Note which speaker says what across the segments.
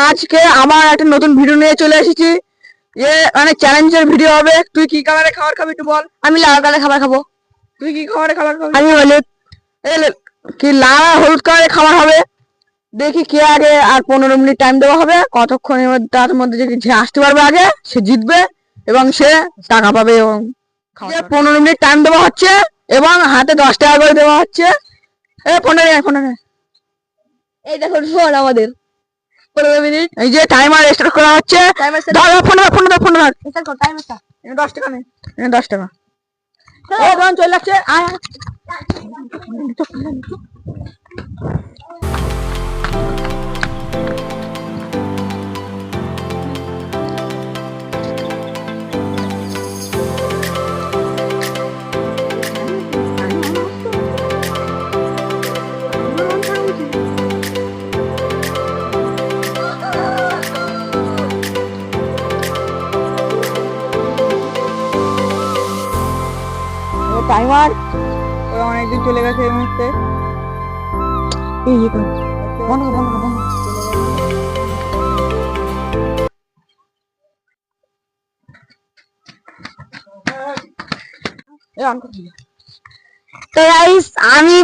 Speaker 1: আজকে আমার একটা নতুন ভিডিও নিয়ে চলে এসেছি। মানে চ্যালেঞ্জের ভিডিও হবে। তুই কি কালারে খাবার খাবি একটু বল।
Speaker 2: আমি লাল কালার খাবার খাবো।
Speaker 1: তুই কি খাবারে খাবার খাবি?
Speaker 2: আমি হলুদ।
Speaker 1: কি লাল আর হলুদ কালারে খাবার হবে। দেখি কে আগে, আর 15 মিনিট টাইম দেওয়া হবে। কতক্ষণের মধ্যে তার মধ্যে যে আসতে পারবে আগে সে জিতবে এবং সে টাকা পাবে। এবং 15 মিনিট টাইম দেওয়া হচ্ছে এবং হাতে 10 টাকা করে দেওয়া হচ্ছে। 15
Speaker 2: এই দেখো ফোন আমাদের 15 মিনিট।
Speaker 1: এই যে টাইমার স্টার্ট করা হচ্ছে। দাও ফোন দাও, ফোন দাও, ফোন দাও।
Speaker 2: টাইম আছে।
Speaker 1: 10 টাকা নেই, 10 টাকা। দোকান চলে যাচ্ছে। আয় টাইমার অনেকদিন চলে গেছে এই মুহূর্তে। বন্ধ কর, বন্ধ কর, বন্ধ কর।
Speaker 2: তো গাইস আমি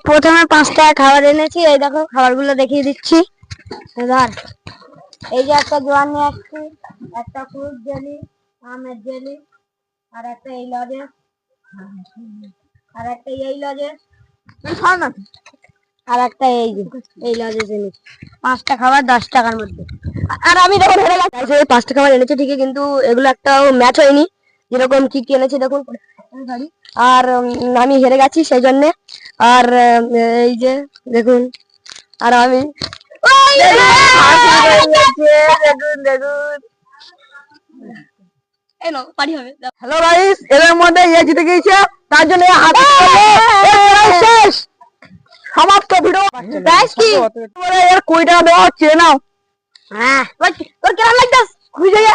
Speaker 2: প্রথমে 5 টাকা খাবার এনেছি। এই দেখো খাবারগুলো দেখিয়ে দিচ্ছি। ধর এই যে একটা জোয়ান নিয়ে আসছি, একটা ফ্রুট জেলি, আমের জেলি, আর একটা এই লজেস, আর একটা এই লজেস, আর একটা এই লজেস এনেছি। 5টা খাবার 10 টাকার মধ্যে। আর আমি দেখো হেরে গেছি। 5টা খাবার এনেছি ঠিকই, কিন্তু এগুলো একটাও ম্যাচ হয়নি। যেরকম কি কি এনেছি দেখুন। আর আমি হেরে গেছি সেই জন্য। আর এই যে দেখুন, আর আমি
Speaker 1: হ্যালো গাইস, এর মধ্যে জিতে গিয়েছে, তার জন্য হাতে শেষ সমাপ্ত ভিডিও।
Speaker 2: প্রাইস কি?
Speaker 1: এর 20 টাকা দেওয়া হচ্ছে, নাও।
Speaker 2: হ্যাঁ তোর কেমন লাগছে? খুশি হয়ে